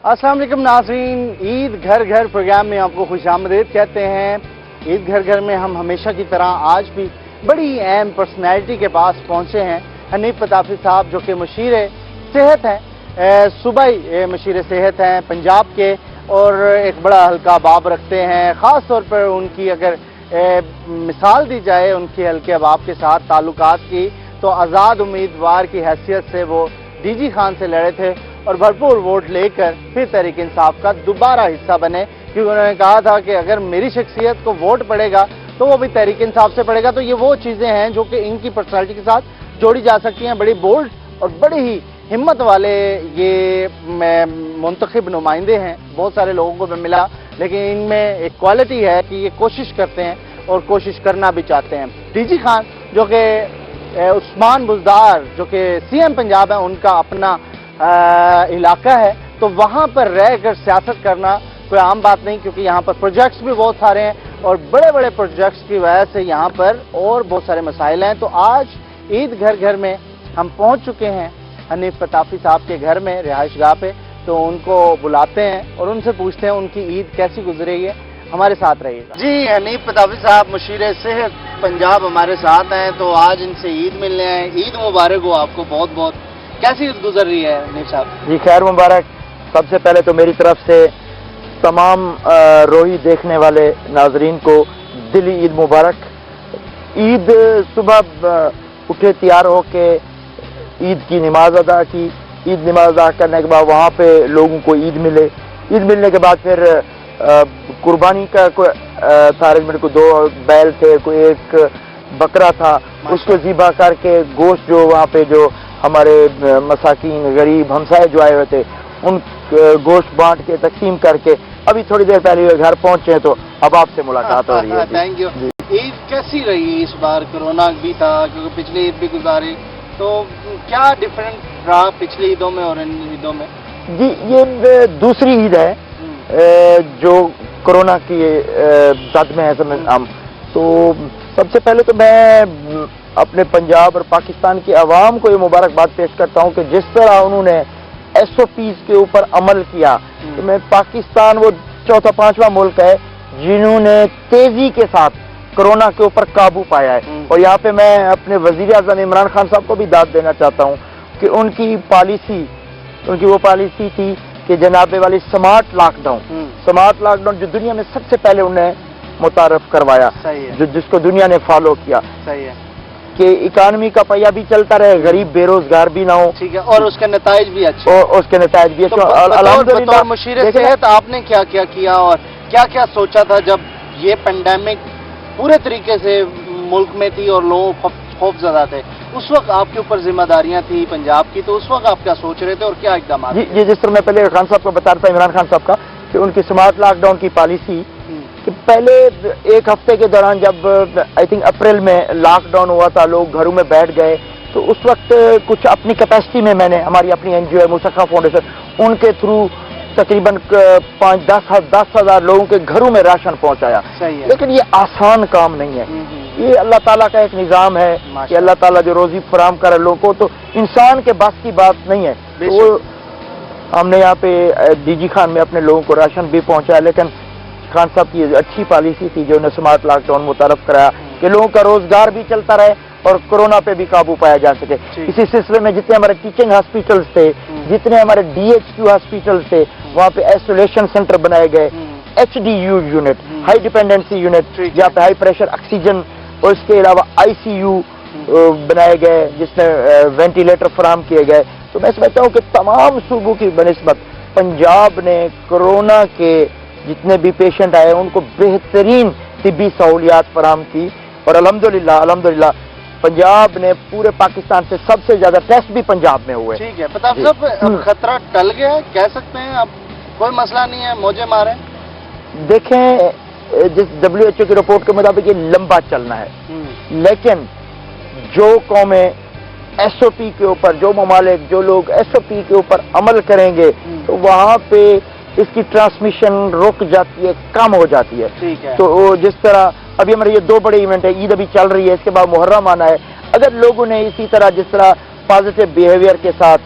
अस्सलाम वालेकुम नाज़रीन, ईद घर घर प्रोग्राम में आपको खुशामदीद कहते हैं। ईद घर घर में हम हमेशा की तरह आज भी बड़ी अहम पर्सनैलिटी के पास पहुंचे हैं। हनीफ पताफी साहब जो कि मशीर सेहत हैं, सूबाई मशीर सेहत हैं पंजाब के, और एक बड़ा हल्का बाब रखते हैं। ख़ास तौर पर उनकी अगर मिसाल दी जाए उनके हल्के बाब के साथ ताल्लुकात की, तो आज़ाद उम्मीदवार की हैसियत से वो डीजी खान से लड़े थे और भरपूर वोट लेकर फिर तहरीक इंसाफ का दोबारा हिस्सा बने, क्योंकि उन्होंने कहा था कि अगर मेरी शख्सियत को वोट पड़ेगा तो वो भी तहरीक इंसाफ से पड़ेगा। तो ये वो चीज़ें हैं जो कि इनकी पर्सनैलिटी के साथ जोड़ी जा सकती हैं। बड़ी बोल्ड और बड़ी ही हिम्मत वाले ये मुंतखब नुमाइंदे हैं। बहुत सारे लोगों को मैं मिला, लेकिन इनमें एक क्वालिटी है कि ये कोशिश करते हैं और कोशिश करना भी चाहते हैं। डीजी खान जो कि उस्मान बुज़दार जो कि सीएम पंजाब है, उनका अपना इलाका है, तो वहाँ पर रह कर सियासत करना कोई आम बात नहीं, क्योंकि यहाँ पर प्रोजेक्ट्स भी बहुत सारे हैं और बड़े बड़े प्रोजेक्ट्स की वजह से यहाँ पर और बहुत सारे मसाइल हैं। तो आज ईद घर घर में हम पहुँच चुके हैं हनीफ पताफी साहब के घर में, रिहाइशगाह पे। तो उनको बुलाते हैं और उनसे पूछते हैं उनकी ईद कैसी गुजरी है। हमारे साथ रहिएगा जी। हनीफ पताफी साहब मशीर सेहत पंजाब हमारे साथ हैं, तो आज इनसे ईद मिलने आए। ईद मुबारक हो आपको बहुत बहुत। कैसी ईद गुजर रही है हनीफ साहब? जी खैर मुबारक। सबसे पहले तो मेरी तरफ से तमाम रोही देखने वाले नाजरीन को दिली ईद मुबारक। ईद सुबह उठे, तैयार होके ईद की नमाज अदा की। ईद नमाज अदा करने के बाद वहाँ पे लोगों को ईद मिले। ईद मिलने के बाद फिर कुर्बानी का कोई था अरेंजमेंट, को 2 बैल थे, कोई 1 बकरा था, उसको ज़िबा करके गोश्त जो वहाँ पे जो हमारे मसाकीन गरीब हमसाए जो आए हुए थे उन गोश्त बांट के तकसीम करके अभी थोड़ी देर पहले घर पहुंचे, तो अब आपसे मुलाकात हो रही है। Thank you. ईद कैसी रही इस बार? कोरोना भी था, क्योंकि पिछली ईद भी गुजारी, तो क्या डिफरेंट रहा पिछली ईदों में और इन ईदों में? जी ये दूसरी ईद है जो कोरोना की जद में है समझ हम। तो सबसे पहले तो मैं अपने पंजाब और पाकिस्तान की आवाम को ये मुबारकबाद पेश करता हूँ कि जिस तरह उन्होंने SOPs के ऊपर अमल किया। तो मैं पाकिस्तान वो 4था-5वां मुल्क है जिन्होंने तेजी के साथ कोरोना के ऊपर काबू पाया है। और यहाँ पे मैं अपने वजीर आज़म इमरान खान साहब को भी दाद देना चाहता हूँ कि उनकी वो पॉलिसी थी कि जनाबे वाली स्मार्ट लॉकडाउन जो दुनिया में सबसे पहले उन्हें मुतारफ करवाया, जो जिसको दुनिया ने फॉलो किया। सही है कि इकानमी का पहिया भी चलता रहे, गरीब बेरोजगार भी ना हो। ठीक है, और उसके नताइज भी अच्छे। और उसके नताइज भी अच्छे। अल्हम्दुलिल्लाह मशीर सेहत आपने क्या क्या किया और क्या क्या सोचा था जब ये पेंडेमिक पूरे तरीके से मुल्क में थी और लोग खौफजदा थे? उस वक्त आपके ऊपर जिम्मेदारियां थी पंजाब की, तो उस वक्त आप क्या सोच रहे थे और क्या इकदाम? जी जिस तरह मैं पहले खान साहब को बता रहा था, इमरान खान साहब का, कि उनकी स्मार्ट लॉकडाउन की पॉलिसी कि पहले 1 हफ्ते के दौरान जब आई थिंक अप्रैल में लॉकडाउन हुआ था, लोग घरों में बैठ गए, तो उस वक्त कुछ अपनी कैपेसिटी में मैंने हमारी अपनी NGO है मुसक्का फाउंडेशन, उनके थ्रू तकरीबन 5-10 हज़ार लोगों के घरों में राशन पहुंचाया। लेकिन ये आसान काम नहीं है, ये अल्लाह ताला का एक निज़ाम है कि अल्लाह ताला जो रोजी फराम करे लोगों को, तो इंसान के बस की बात नहीं है। तो हमने यहाँ पे डीजी खान में अपने लोगों को राशन भी पहुंचाया। लेकिन खान साहब की अच्छी पॉलिसी थी जो उन्हें स्मार्ट लॉकडाउन मुतारफ कराया कि लोगों का रोजगार भी चलता रहे और कोरोना पे भी काबू पाया जा सके। इसी सिलसिले में जितने हमारे टीचिंग हॉस्पिटल्स थे, जितने हमारे DHQ हॉस्पिटल्स थे, वहाँ पे आइसोलेशन सेंटर बनाए गए, HDU unit, high dependency unit, जहाँ पे हाई प्रेशर ऑक्सीजन, और इसके अलावा ICU बनाए गए जिसमें वेंटिलेटर फराहम किए गए। तो मैं समझता हूँ कि तमाम सूबों की बनिस्बत पंजाब ने कोरोना के जितने भी पेशेंट आए उनको बेहतरीन तिब्बी सहूलियात फराहम की। और अल्हम्दुलिल्लाह पंजाब ने पूरे पाकिस्तान से सबसे ज्यादा टेस्ट भी पंजाब में हुए। ठीक है, पताफी साहब खतरा टल गया कह सकते हैं? अब कोई मसला नहीं है, मौजे मारे? देखें, जिस WHO की रिपोर्ट के मुताबिक ये लंबा चलना है, लेकिन जो कौमें SOP के ऊपर, जो ममालिक, जो लोग SOP के ऊपर अमल करेंगे, तो वहाँ पे इसकी ट्रांसमिशन रुक जाती है, कम हो जाती है। ठीक है। तो जिस तरह अभी हमारे ये 2 बड़े इवेंट है, ईद अभी चल रही है, इसके बाद मुहर्रम आना है। अगर लोगों ने इसी तरह जिस तरह पॉजिटिव बिहेवियर के साथ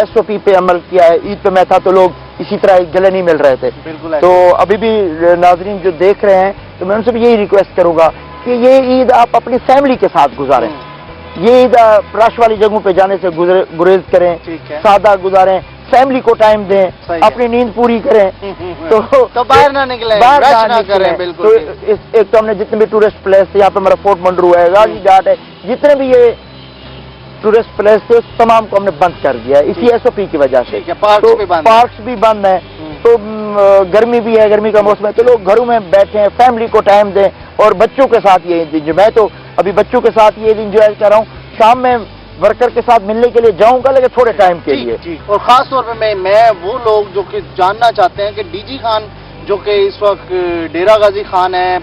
SOP पे अमल किया है, ईद पे मैं था तो लोग اسی طرح گلے نہیں مل رہے تھے. بالکل. تو ابھی بھی ناظرین جو دیکھ رہے ہیں تو میں ان سے بھی یہی ریکویسٹ کروں گا کہ یہ عید آپ اپنی فیملی کے ساتھ گزاریں. یہ عید رش والی جگہوں پہ جانے سے گریز کریں, سادہ گزاریں, فیملی کو ٹائم دیں, اپنی نیند پوری کریں. تو باہر نہ نکلیں, رش نہ کریں. بالکل. تو ایک تو ہم نے جتنے بھی ٹورسٹ پلیس یہاں پہ ہمارا فورٹ منڈرو ہے, غازی گھاٹ ہے, جتنے بھی یہ ٹورسٹ پلیس تھے تمام کو ہم نے بند کر دیا ہے اسی ایس او پی کی وجہ سے. پارکس بھی بند ہیں. تو گرمی بھی ہے, گرمی کا موسم ہے, تو لوگ گھروں میں بیٹھیں, فیملی کو ٹائم دیں اور بچوں کے ساتھ یہ میں تو ابھی بچوں کے ساتھ یہ انجوائے کر رہا ہوں. شام میں ورکر کے ساتھ ملنے کے لیے جاؤں گا لیکن تھوڑے ٹائم کے لیے. اور خاص طور پہ میں وہ لوگ جو کہ جاننا چاہتے ہیں کہ ڈی جی خان جو کہ اس وقت ڈیرہ غازی خان ہے,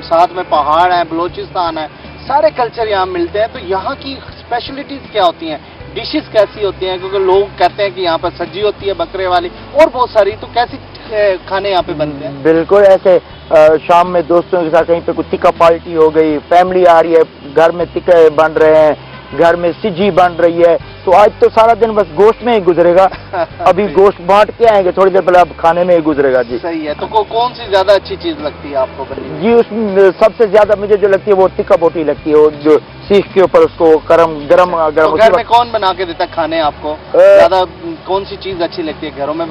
ساتھ میں پہاڑ ہے, بلوچستان ہے, سارے کلچر یہاں ملتے ہیں. تو یہاں کی اسپیشلٹیز کیا ہوتی ہیں, ڈشز کیسی ہوتی ہیں, کیونکہ لوگ کہتے ہیں کہ یہاں پر سجی ہوتی ہے بکرے والی اور بہت ساری, تو کیسی کھانے یہاں پہ بنتے ہیں؟ بالکل ایسے شام میں دوستوں کے ساتھ کہیں پہ کوئی ٹکا پارٹی ہو گئی, فیملی آ رہی ہے, گھر میں ٹکے بن رہے ہیں, گھر میں سجی بن رہی ہے, تو آج تو سارا دن بس گوشت میں ہی گزرے گا. ابھی گوشت بانٹ کے آئیں گے, تھوڑی دیر پہلے اب کھانے میں ہی گزرے گا. جی صحیح ہے. تو کون سی زیادہ اچھی چیز لگتی ہے آپ کو بنی؟ جی اس میں سب سے زیادہ مجھے جو لگتی ہے وہ ٹکا بوٹی لگتی ہے, وہ جو سیخ کے اوپر اس کو گرم گھر میں کون بنا کے دیتا ہے کھانے آپ کو زیادہ؟ کون سی چیز اچھی لگتی ہے گھروں میں؟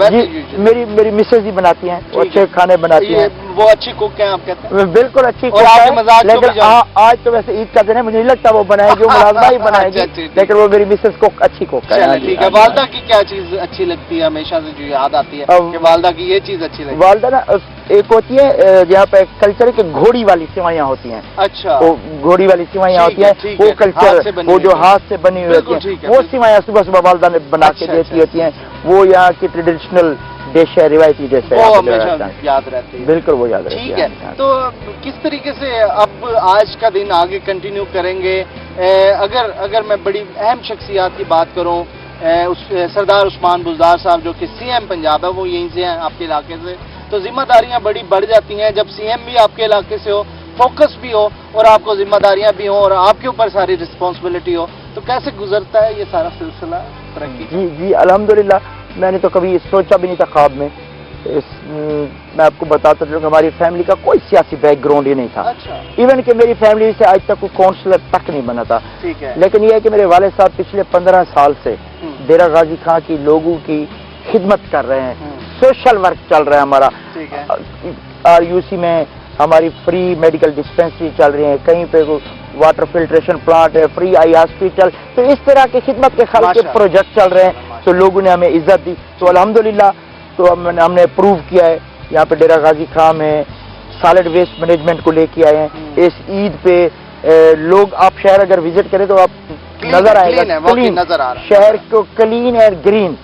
میری مسز ہی بناتی ہیں, اچھے کھانے بناتی ہیں. وہ اچھی کوک ہیں آپ کہتے ہیں؟ بالکل اچھی کوک ہے, لیکن آج تو ویسے عید کا دن ہے, مجھے نہیں لگتا وہ بنائے گی, وہ ملازمہ ہی بنائے گی, لیکن وہ میری مسز کوک اچھی کوک ہے. ٹھیک ہے. والدہ کی کیا چیز اچھی لگتی ہے ہمیشہ سے جو یاد آتی ہے کہ والدہ کی یہ چیز اچھی لگتی ہے؟ والدہ نا ایک ہوتی ہے جہاں پہ کلچر کہ گھوڑی والی سوئیاں ہوتی ہیں. اچھا. وہ گھوڑی والی سوئیاں ہوتی ہیں, وہ کلچر, وہ جو ہاتھ سے بنی ہوئی ہوتی ہیں, وہ سوئیاں صبح صبح والدہ نے بنا کے دیتی ہوتی ہیں. وہ یہاں کی ٹریڈیشنل ڈش ہے, روایتی ڈش ہے, وہ ہمیشہ یاد رہتی ہے. بالکل وہ یاد رہتی ہے. ٹھیک ہے. تو کس طریقے سے اب آج کا دن آگے کنٹینیو کریں گے؟ اگر میں بڑی اہم شخصیات کی بات کروں, سردار عثمان بزدار صاحب جو کہ سی ایم پنجاب ہے, وہ یہیں سے ہیں آپ کے علاقے سے, تو ذمہ داریاں بڑی بڑھ جاتی ہیں جب سی ایم بھی آپ کے علاقے سے ہو, فوکس بھی ہو اور آپ کو ذمہ داریاں بھی ہوں اور آپ کے اوپر ساری رسپانسبلٹی ہو, تو کیسے گزرتا ہے یہ سارا سلسلہ ترقی؟ جی الحمدللہ. میں نے تو کبھی سوچا بھی نہیں تھا خواب میں. میں آپ کو بتاتا ہوں کہ ہماری فیملی کا کوئی سیاسی بیک گراؤنڈ ہی نہیں تھا. ایون کہ میری فیملی سے آج تک کوئی کونسلر تک نہیں بنا تھا. لیکن یہ ہے کہ میرے والد صاحب پچھلے 15 سال سے ڈیرہ غازی خان کی لوگوں کی خدمت کر رہے ہیں. سوشل ورک چل رہا ہے ہمارا. RUC میں ہماری فری میڈیکل ڈسپینسری چل رہی ہے, کہیں پہ واٹر فلٹریشن پلانٹ ہے, فری آئی ہاسپٹل. تو اس طرح کی خدمت کے خالق کے پروجیکٹ چل رہے ہیں, تو لوگوں نے ہمیں عزت دی. تو الحمدللہ تو ہم نے اپروو کیا ہے. یہاں پہ ڈیرہ غازی خان میں سالڈ ویسٹ مینجمنٹ کو لے کے آئے ہیں. اس عید پہ لوگ, آپ شہر اگر وزٹ کریں تو آپ نظر آئے گا کلین, شہر کو کلین اینڈ گرین,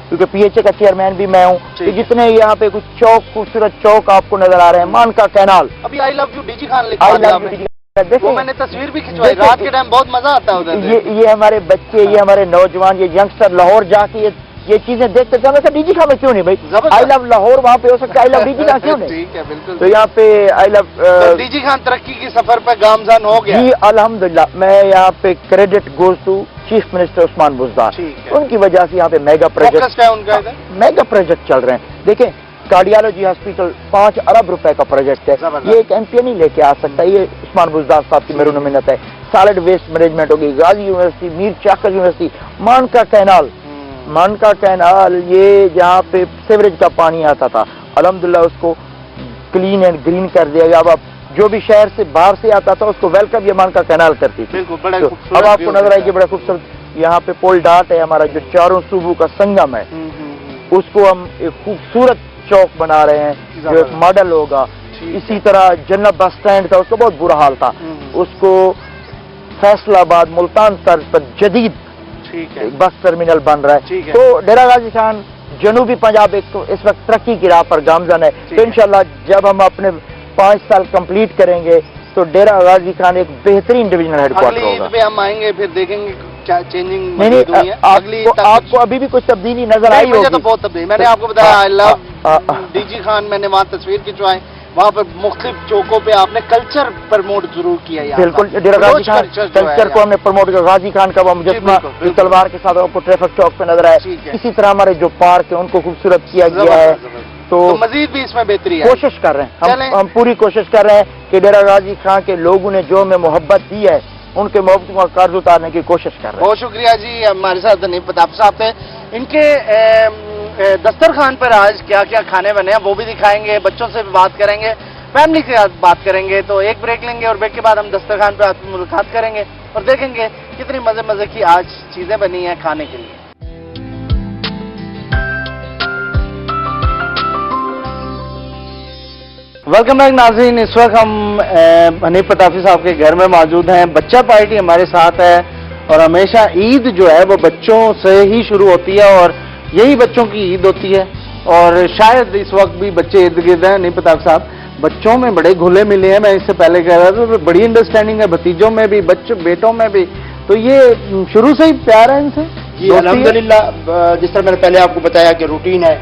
کیونکہ PHA کا چیئرمین بھی میں ہوں. تو جتنے یہاں پہ کچھ چوک, خوبصورت چوک آپ کو نظر آ رہے ہیں, مانکا کینال, ابھی I love you D G Khan لکھا ہے, وہ میں نے تصویر بھی کھنچوائی, رات کے ٹائم بہت مزہ آتا ہے ادھر. یہ ہمارے بچے, یہ ہمارے نوجوان, یہ ینگسٹر لاہور جا کے یہ چیزیں دیکھتے تھے. ہمیں ڈی جی خان میں کیوں نہیں بھائی, آئی لو لاہور وہاں پہ ہو سکتا ہے, آئی لو ڈی جی خان کیوں نہیں؟ ٹھیک ہے, بالکل. تو یہاں پہ آئی لو ڈی جی خان ترقی کی سفر پہ گامزن ہو گیا. جی الحمدللہ. میں یہاں پہ credit goes to chief minister Usman Buzdar, ان کی وجہ سے یہاں پہ میگا پروجیکٹ چل رہے ہیں. دیکھیں کارڈیالوجی ہاسپٹل 5 ارب روپے کا پروجیکٹ ہے. یہ ایک MP نہیں لے کے آ سکتا, یہ عثمان بزدار صاحب کی میرے محنت ہے. سالڈ ویسٹ مینجمنٹ ہوگی, غازی یونیورسٹی, میر چاکر یونیورسٹی, مانکا کینال, یہ جہاں پہ سیوریج کا پانی آتا تھا, الحمدللہ اس کو کلین اینڈ گرین کر دیا گیا. اب جو بھی شہر سے باہر سے آتا تھا اس کو ویلکم یہ مانکا کینال کرتی تھی. اب آپ کو نظر آئے گی بڑا خوبصورت. یہاں پہ پول ڈاٹ ہے ہمارا, جو چاروں صوبوں کا سنگم ہے, اس کو ہم ایک خوبصورت چوک بنا رہے ہیں جو ایک ماڈل ہوگا. اسی طرح جنت بس اسٹینڈ تھا, اس کا بہت برا حال تھا, اس کو فیصل آباد ملتان طرز پر جدید بس ٹرمینل بن رہا ہے. تو ڈیرہ غازی خان جنوبی پنجاب اس وقت ترقی کی راہ پر گامزن ہے. تو انشاءاللہ جب ہم اپنے 5 سال کمپلیٹ کریں گے تو ڈیرہ غازی خان ایک بہترین ڈویژنل ہیڈ کوارٹر ہوگا. اگلی عید پہ ہم آئیں گے, پھر دیکھیں گے کیا چینجنگ ہوئی ہے. آپ کو ابھی بھی کچھ تبدیلی نظر آئی ہوگی؟ تو بہت تبدیلی. میں نے آپ کو بتایا آئی لو ڈی جی خان, میں نے وہاں تصویر کھنچوائی, वहाँ पर मुख्तलिफ चौकों पे आपने कल्चर प्रमोट जरूर किया यहाँ का। बिल्कुल, डेरा गाजी बलोच खान कल्चर जो है कल्चर को यहाँ। हमने प्रमोट किया। गाजी खान का वो मुजस्समा बिल्कुल, बिल्कुल। तलवार के साथ आपको ट्रैफिक चौक पे नजर आए। ठीक है। इसी तरह हमारे जो पार्क है उनको खूबसूरत किया गया है। तो तो मजीद भी इसमें बेहतरी है। कोशिश कर रहे हैं चलें। हम पूरी कोशिश कर रहे हैं कि डेरा गाजी खान के लोगों ने जो हमें मोहब्बत दी है उनके मोहब्बत का कर्ज उतारने की कोशिश कर रहे हैं। बहुत शुक्रिया जी, हमारे साथ हनीफ प्रताप साहब थे। इनके दस्तरखान पर आज क्या क्या खाने बने हैं वो भी दिखाएंगे, बच्चों से भी बात करेंगे, फैमिली के साथ बात करेंगे। तो एक ब्रेक लेंगे और ब्रेक के बाद हम दस्तरखान पर आपसे मुलाकात करेंगे और देखेंगे कितनी मजे मजे की आज चीजें बनी हैं खाने के लिए। वेलकम बैक नाज़रीन, इस वक्त हम हनीफ प्रतापी साहब के घर में मौजूद हैं। बच्चा पार्टी हमारे साथ है और हमेशा ईद जो है वो बच्चों से ही शुरू होती है और यही बच्चों की ईद होती है। और शायद इस वक्त भी बच्चे इर्द गिर्द हैं। हनीफ प्रताप साहब बच्चों में बड़े घुले मिले हैं, मैं इससे पहले कह रहा था, तो बड़ी अंडरस्टैंडिंग है भतीजों में भी, बच्चों बेटों में भी। तो ये शुरू से ही प्यार है इनसे? जी अल्हम्दुलिल्लाह, जिस तरह मैंने पहले आपको बताया कि रूटीन है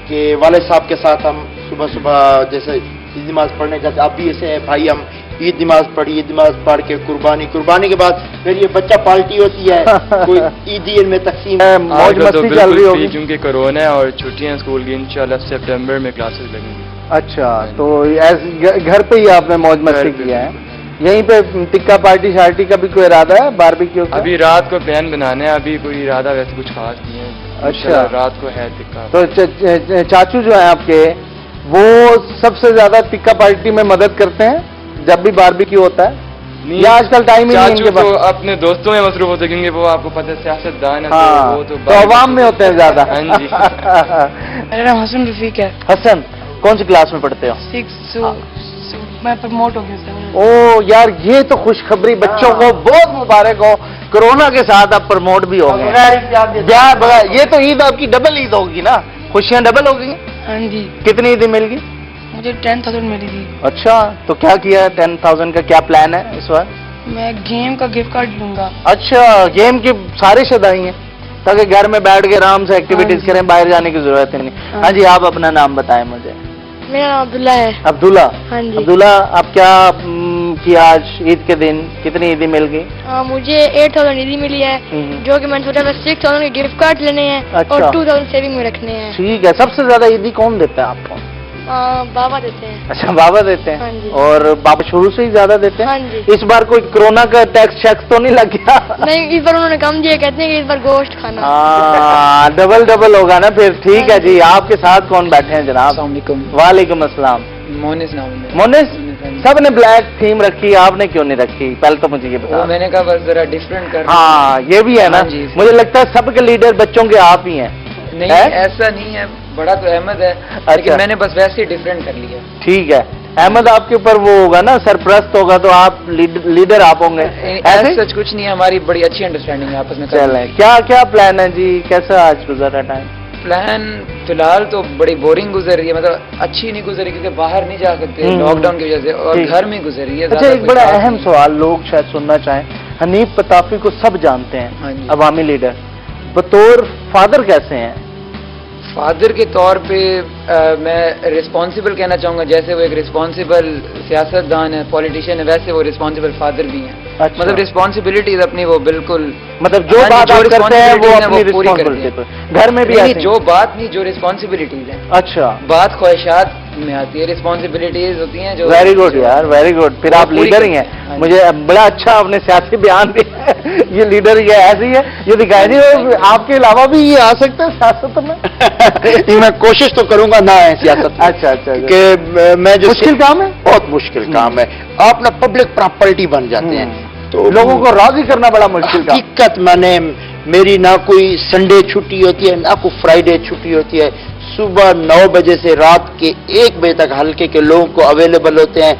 कि वालिद साहब के साथ हम सुबह सुबह जैसे ईद नमाज पढ़ने जाते, आप भी ऐसे हैं भाई, हम ईद नमाज पढ़ी, ईद नमाज पढ़ के कुर्बानी के बाद फिर ये बच्चा पार्टी होती है, कोई ईद में तकसीम मौज मस्ती चल रही होगी क्योंकि कोरोना है और छुट्टियां स्कूल की, इंशाल्लाह सितंबर में क्लासेस लगेंगी। अच्छा, तो घर पे ही आपने मौज मस्ती किया है? यहीं पे टिक्का पार्टी शार्टी का भी कोई इरादा है, बारबेक्यू का? अभी रात को प्लान बनाने हैं, अभी कोई इरादा वैसे कुछ खास नहीं है। अच्छा, रात को है टिक्का। तो चाचू जो है आपके वो सबसे ज्यादा टिक्का पार्टी में मदद करते हैं जब भी बारबेक्यू होता है? नहीं, या आजकल टाइम ही नहीं चाचू इनके तो पास? अपने दोस्तों में मसरूफ होते हैं क्योंकि वो आपको पता है सियासतदान है। हाँ, वो तो अवाम में होते हैं ज्यादा। हाँ जी। मेरा नाम हसन रफीक है। हसन, कौन सी क्लास में पढ़ते हो? 6 मैं प्रमोट हो गया सर। ओ यार, ये तो खुशखबरी, बच्चों को बहुत मुबारक हो। कोरोना के साथ आप प्रमोट भी हो गए। ये तो ईद आपकी डबल ईद होगी ना, खुशियां डबल हो गई। हाँ जी, कितनी ईद मिल गई? मुझे 10,000 मिली थी। अच्छा, तो क्या किया है? 10,000 का क्या प्लान है इस बार? मैं गेम का गिफ्ट कार्ड लूंगा। अच्छा, गेम की सारी सदाई हैं ताकि घर में बैठ के आराम से एक्टिविटीज हाँ जी। करें, बाहर जाने की जरूरत ही नहीं। हाँ हाँ जी, आप अपना नाम बताएं मुझे। मेरा नाम अब्दुल्ला है। अब्दुल्ला। हाँ जी। अब्दुल्ला, आप क्या किया आज ईद के दिन? कितनी ईदी मिल गई? मुझे 8,000 ईदी मिली है, जो कि मैंने सोचा था 6,000 के गिफ्ट कार्ड लेने हैं अच्छा। और 2,000 सेविंग में रखने हैं। ठीक है। सबसे ज्यादा ईदी कौन देता है आपको? बाबा देते हैं। अच्छा, बाबा देते हाँ हैं। जी। और बाबा शुरू से ही ज्यादा देते हैं? हाँ जी। इस बार कोई कोरोना का टैक्स शैक्स तो नहीं लग गया? नहीं, इस बार उन्होंने कम दिया, कहते हैं कि इस बार गोश्त खाना। हाँ, डबल होगा ना फिर। ठीक है जी, आपके साथ कौन बैठे हैं जनाब? अस्सलामुअलैकुम। वालेकुम अस्सलाम। मोनिस नाम है। मोनिस, सबने ब्लैक थीम रखी, आपने क्यों नहीं रखी? पहले तो मुझे ये वो बता। मैंने कहा बस जरा डिफरेंट कर। हाँ, ये भी है ना। हाँ जी। मुझे लगता है सबके लीडर बच्चों के आप ही हैं। नहीं है? ऐसा नहीं है, बड़ा तो अहमद है, अच्छा। लेकिन मैंने बस वैसे ही डिफरेंट कर लिया। ठीक है, अहमद आपके ऊपर वो होगा ना, सरप्रस्त होगा, तो आप लीडर आप होंगे ऐसे? सच कुछ नहीं है, हमारी बड़ी अच्छी अंडरस्टैंडिंग है आपस में। चले, क्या क्या प्लान है जी? कैसा आज गुजरा टाइम? प्लान फिलहाल तो बड़ी बोरिंग गुजर रही है, मतलब अच्छी नहीं गुजरी क्योंकि बाहर नहीं जा सकते हम्म। लॉकडाउन की वजह से, और ठीक। घर में गुजर रही है। अच्छा, ज्यादा एक कोई बड़ा खास अहम नहीं। सवाल लोग शायद सुनना चाहें। हनीफ प्रतापी को सब जानते हाँ हैं, जी। अवामी लीडर, बतौर फादर कैसे हैं? फादर के तौर पे मैं रिस्पॉन्सिबल कहना चाहूँगा, जैसे वो एक रिस्पॉन्सिबल सियासतदान है, पॉलिटिशियन है, वैसे वो रिस्पॉन्सिबल फादर भी हैं। अच्छा। मतलब रिस्पॉन्सिबिलिटीज अपनी वो बिल्कुल, मतलब जो हाँ जी, बात जो आप करते हैं वो responsibilities हैं, अपनी वो पूरी करते हैं। रिस्पॉन्सिबिलिटी घर में भी नहीं, ऐसे ही? जो बात नहीं, जो रिस्पॉन्सिबिलिटीज हैं। अच्छा, बात ख्वाहिशात में आती है, रिस्पॉन्सिबिलिटीज होती हैं जो। वेरी गुड यार, वेरी गुड। फिर वो आप पूरी लीडर ही करते हैं। हैं। हाँ जी। मुझे बड़ा अच्छा आपने सियासी बयान दिया है। ये लीडर ही है, ऐसे ही है, ये दिखाई नहीं। और आपके अलावा भी ये आ सकते हैं सियासत में? मैं कोशिश तो करूंगा ना है सियासत में। अच्छा अच्छा, कि मैं जो मुश्किल काम है, बहुत मुश्किल काम है। आप ना पब्लिक प्रॉपर्टी बन जाते हैं, तो लोगों को राजी करना बड़ा मुश्किल काम। हकीकत मैंने मेरी ना कोई संडे छुट्टी होती है, ना कोई फ्राइडे छुट्टी होती है। सुबह 9 बजे से रात के 1 बजे तक हल्के के लोगों को अवेलेबल होते हैं,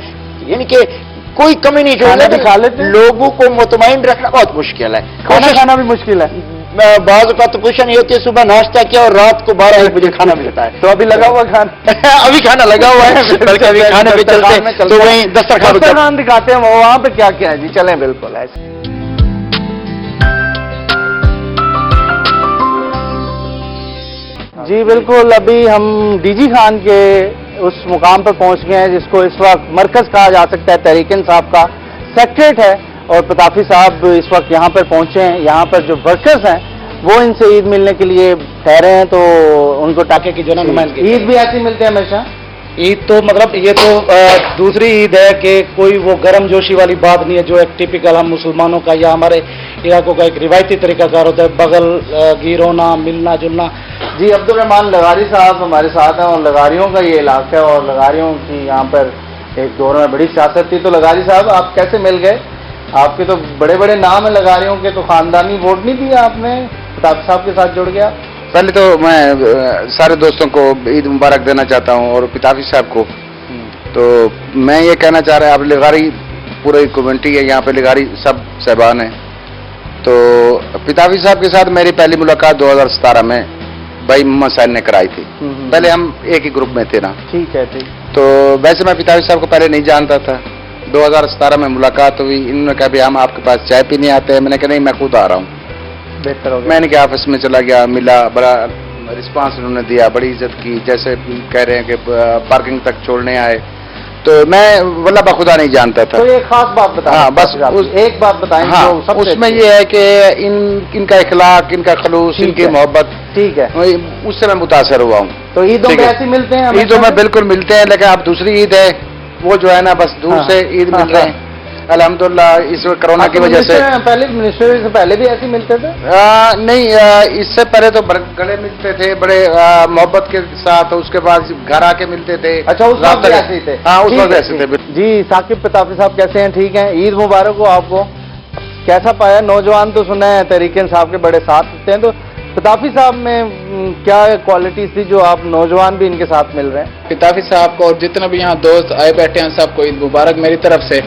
यानी कि कोई कमी नहीं खाना भी खा लेते हैं? लोगों को मुतमईन रखना बहुत मुश्किल है। खाना खाना भी मुश्किल है। बाज़ का तो पोजिशन ये होती है, सुबह नाश्ता किया और रात को 12-1 बजे खाना मिलता है। तो अभी लगा हुआ खाना? अभी खाना लगा हुआ है, बल्कि अभी खाने पे चलते हैं, तो वहीं दस्तरखान दिखाते हैं वहाँ पे क्या क्या है जी। चलें, बिल्कुल ऐसे। जी बिल्कुल, अभी हम डीजी खान के उस मुकाम पर पहुंच गए हैं जिसको इस वक्त मरकज कहा जा सकता है, तहरीक इंसाफ का सेक्रेट है, और पताफी साहब इस वक्त यहाँ पर पहुंचे हैं। यहाँ पर जो वर्कर्स हैं वो इनसे ईद मिलने के लिए ठहरे हैं, तो उनको टाके की जो ना नुमाइंदगी। ईद भी ऐसी मिलती है हमेशा? ईद तो मतलब ये तो दूसरी ईद है कि कोई वो गर्म जोशी वाली बात नहीं है जो एक टिपिकल हम मुसलमानों का या हमारे इलाकों का एक रिवायती तरीकाकार होता है, बगल गिर होना, मिलना जुलना। जी अब्दुल रहमान लगारी साहब हमारे साथ हैं, और लगारियों का ये इलाका है, और लगारियों की यहाँ पर एक दौर में बड़ी सियासत थी। तो लगारी साहब आप कैसे मिल गए? आपके तो बड़े बड़े नाम है लगारियों के, तो खानदानी वोट नहीं दिया आपने, पताफी साहब के साथ जुड़ गया? पहले तो मैं सारे दोस्तों को ईद मुबारक देना चाहता हूं, और पिताफी साहब को। तो मैं ये कहना चाह रहा, अब लगारी पूरी कम्युनिटी है यहाँ पे, लगारी सब साहबान हैं। तो पिताफी साहब के साथ मेरी पहली मुलाकात 2017 में भाई मोहम्मद साहिल ने कराई थी। पहले हम एक ही ग्रुप में थे ना। ठीक है, ठीक। तो वैसे मैं पिताफी साहब को पहले नहीं जानता था। 2017 में मुलाकात हुई, इन्होंने कहा भी हम आपके पास चाय पीने आते हैं। मैंने कहा नहीं, मैं खुद आ रहा हूँ। बेहतर हो गया। मैंने क्या ऑफिस में चला गया, मिला, बड़ा रिस्पांस उन्होंने दिया, बड़ी इज्जत की, जैसे कह रहे हैं कि पार्किंग तक छोड़ने आए। तो मैं वल्लाह बखुदा नहीं जानता था। तो एक खास बात बताएं। हाँ, बस एक बात बताएं। हाँ, जो सबसे उसमें ये है कि इनका इखलाक, इनका खलूस, इनकी मोहब्बत, ठीक है, उससे मैं मुतासर हुआ हूँ। तो ईदों में ऐसे मिलते हैं? ईदों में बिल्कुल मिलते हैं, लेकिन अब दूसरी ईद है, वो जो है ना बस दूर से ईद मिल रहे हैं अल्हम्दुलिल्लाह। इस कोरोना की वजह से पहले मिनिस्टर से पहले भी ऐसे मिलते थे? नहीं, इससे पहले तो गले मिलते थे बड़े मोहब्बत के साथ, उसके बाद घर आके मिलते थे। अच्छा, उस वक्त ऐसे ही थे? हाँ, उस वक्त ऐसे थे। जी साकिब पताफी साहब कैसे हैं? ठीक हैं, ईद मुबारक हो आपको। कैसा पाया? नौजवान तो सुना है तहरीक इंसाफ के बड़े साथ होते हैं, तो पताफी साहब में क्या क्वालिटीज थी जो आप नौजवान भी इनके साथ मिल रहे हैं? पिताफी साहब को और जितने भी यहाँ दोस्त आए बैठे हैं सबको ईद मुबारक मेरी तरफ से।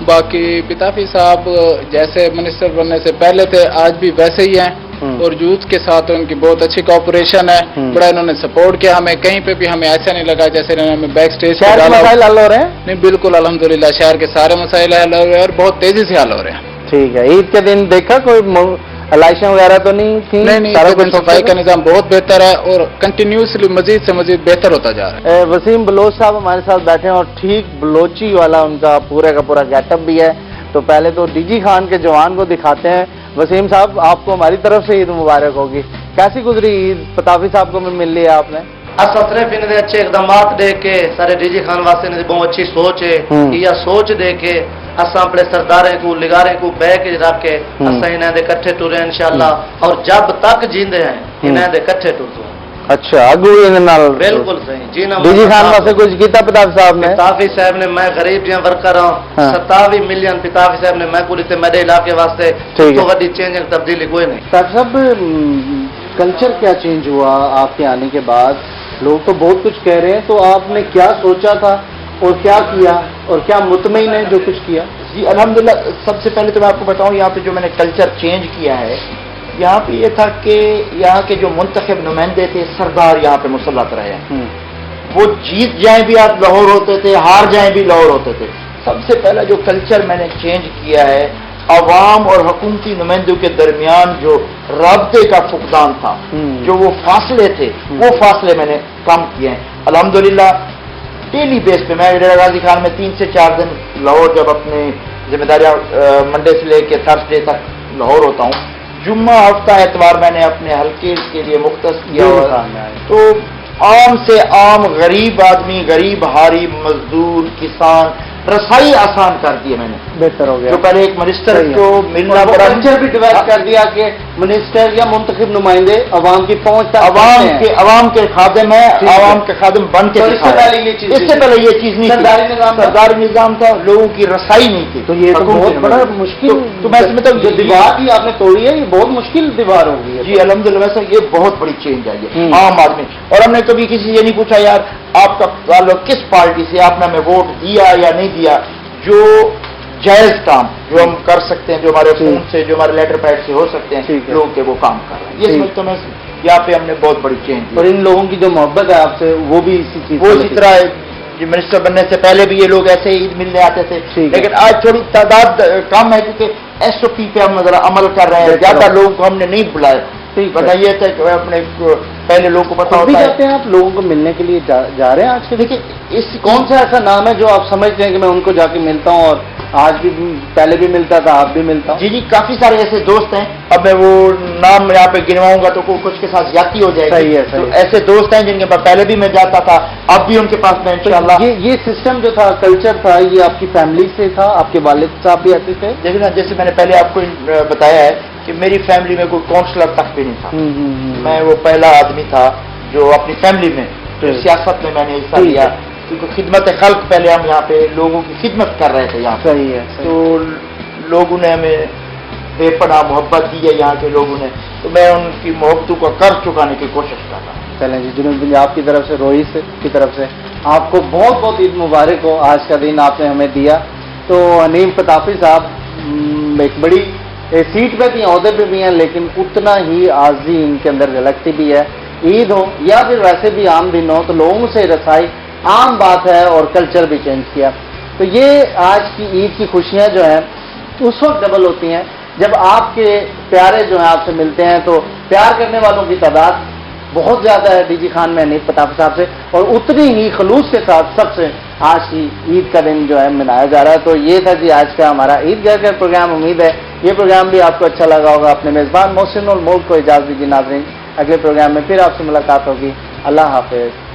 बाकी पिताफी साहब जैसे मिनिस्टर बनने से पहले थे, आज भी वैसे ही हैं, और यूथ के साथ उनकी बहुत अच्छी कोऑपरेशन है। बड़ा इन्होंने सपोर्ट किया हमें, कहीं पे भी हमें ऐसा नहीं लगा जैसे इन्होंने बैक स्टेज पे डाला। मसाइल हल हो रहे हैं? नहीं, बिल्कुल अल्हम्दुलिल्लाह शहर के सारे मसाइल हल हो रहे हैं और बहुत तेजी से हल हो रहे हैं। ठीक है। ईद के दिन देखा कोई लाइशें वगैरह तो नहीं थी? नहीं, सफाई का निजाम बहुत बेहतर है और कंटिन्यूसली मजीद से मजीद बेहतर होता जा रहा है। वसीम बलोच साहब हमारे साथ बैठे हैं, और ठीक बलोची वाला उनका पूरे का पूरा गेटअप भी है। तो पहले तो डीजी खान के जवान को दिखाते हैं। वसीम साहब, आपको हमारी तरफ से ईद मुबारक होगी। कैसी गुजरी ईद? पताफी साहब को मिल लिया आपने? असा सिर्फ इन्हें अच्छे इकदाम देख के सारे डीजी खान वास्ते इन्हें बहुत अच्छी सोच है। यह सोच दे के असा अपने सरदारे को लिगारे को बैक रख के असा इन्हें दे कट्ठे टुरे इंशाअल्लाह, और जब तक जींदे हैं इन्हें दे कट्ठे टुरते। अच्छा, अगू बिल्कुल सही जी ना। डीजी खान वास्ते कुछ किया पताफी साहब ने? पिताफी साहब ने, मैं गरीब जिया वर्कर हूँ, 27 मिलियन पिताफी साहब ने मैं पूरी मेरे इलाके वास्ते, तो वड्डी चेंजिंग तब्दीली कोई नहीं। सब कल्चर क्या चेंज हुआ आपके आने के बाद? लोग तो बहुत कुछ कह रहे हैं, तो आपने क्या सोचा था और क्या किया, और क्या मुतमईन है जो कुछ किया? जी अल्हम्दुलिल्लाह, सबसे पहले तो मैं आपको बताऊं यहाँ पे जो मैंने कल्चर चेंज किया है, यहाँ पे ये था कि यहाँ के जो मुंतखब नुमाइंदे थे, सरदार यहाँ पे मुसल्लत रहे हैं। वो जीत जाए भी आप लाहौर होते थे, हार जाए भी लाहौर होते थे। सबसे पहला जो कल्चर मैंने चेंज किया है, अवाम और हुकूमती नुमाइंदों के दरमियान जो राब्ते का फुकदान था, जो वो फासले थे, वो फासले मैंने कम किए हैं अल्हम्दुलिल्लाह। डेली बेस पे मैं डेरा गाजी खान में 3 से 4 दिन लाहौर, जब अपने जिम्मेदारियां मंडे से लेके थर्सडे तक लाहौर होता हूँ। जुम्मा, हफ्ता, एतवार मैंने अपने हल्के के लिए मुख्तस किया। तो आम से आम गरीब आदमी, गरीब हारी, मजदूर, किसान, रसाई आसान कर दिए मैंने। बेहतर हो गया। जो पहले एक मिनिस्टर को मिलना पड़ा, कल्चर भी डेवलप कर दिया कि मिनिस्टर या मुंतखब नुमाइंदे अवाम की पहुंच तक अवाम के खादिम है, अवाम के खादिम बन के। इससे पहले ये चीज नहीं, सरदारी निजाम था, लोगों की रसाई नहीं थी। तो ये तो बहुत बड़ा मुश्किल, तो मैं समझता हूँ जो दीवार भी आपने तोड़ी है, ये बहुत मुश्किल दीवार होगी। जी अल्हम्दुलिल्लाह, वैसे ये बहुत बड़ी चेंज आई है आम आदमी। और हमने कभी किसी से ये नहीं पूछा यार आपका ताल्लुक किस पार्टी से, आपने हमें वोट दिया या नहीं दिया। जो जायज काम जो हम कर सकते हैं, जो हमारे फोन से, जो हमारे लेटर पैड से हो सकते हैं, लोग के वो काम कर रहे हैं। ये समझता मैं यहाँ पे हमने बहुत बड़ी चेंज। और इन लोगों की जो मोहब्बत है आपसे, वो भी इसी चीज, वो इसी तरह मिनिस्टर बनने से पहले भी ये लोग ऐसे ईद मिलने आते थे, लेकिन आज थोड़ी तादाद कम है क्योंकि SOP पे हम जरा अमल कर रहे हैं, ज्यादा लोगों को हमने नहीं बुलाया। ठीक है। बताइए थे कि अपने पहले लोगों को पता खुद भी होता है। जाते हैं आप लोगों को मिलने के लिए जा रहे हैं आज के? देखिए इस कौन सा ऐसा नाम है जो आप समझते हैं कि मैं उनको जाके मिलता हूँ और आज भी, पहले भी मिलता था, आप भी मिलता हूँ? जी जी, काफी सारे ऐसे दोस्त हैं, अब मैं वो नाम यहाँ पे गिनवाऊंगा तो कुछ के साथ ज्यादती हो जाएगी। सही है, सही तो है। ऐसे दोस्त हैं जिनके पास पहले भी मैं जाता था, अब भी उनके पास मैं इंशाल्लाह। तो ये सिस्टम जो था, कल्चर था, ये आपकी फैमिली से था? आपके वालिद साहब भी आते थे? देखिए ना, जैसे मैंने पहले आपको बताया है कि मेरी फैमिली में कोई काउंसलर तक भी नहीं था। मैं वो पहला आदमी था जो अपनी फैमिली में जो सियासत में मैंने हिस्सा लिया, क्योंकि खिदमत खल्क पहले हम यहाँ पे लोगों की खिदमत कर रहे थे यहाँ पे। सही है, सही। तो लोगों ने हमें बेपनाह मोहब्बत दी है यहाँ के लोगों ने, तो मैं उनकी मोहब्बतों का कर्ज चुकाने की कोशिश कर रहा हूँ। चलें जी, जुनून पंजाब की तरफ से, रोहित की तरफ से आपको बहुत बहुत ईद मुबारक हो। आज का दिन आपने हमें दिया। तो हनीफ पताफी साहब एक बड़ी सीट पे भी, अहदे पे भी हैं, लेकिन उतना ही आजी इनके अंदर झलकती भी है। ईद हो या फिर वैसे भी आम दिन हो, तो लोगों से रसाई आम बात है और कल्चर भी चेंज किया। तो ये आज की ईद की खुशियां जो हैं उस वक्त डबल होती हैं जब आपके प्यारे जो हैं आपसे मिलते हैं। तो प्यार करने वालों की तादाद बहुत ज़्यादा है डीजी खान में हनीफ पताफी साहब से, और उतनी ही खलूस के साथ सबसे आज की ईद का दिन जो है मनाया जा रहा है। तो ये था जी आज का हमारा ईद घर घर प्रोग्राम। उम्मीद है ये प्रोग्राम भी आपको अच्छा लगा होगा। अपने मेज़बान मोहसिन उल मुल्क को इजाज़त दीजिए नाज़रीन, अगले प्रोग्राम में फिर आपसे मुलाकात होगी। अल्लाह हाफिज़।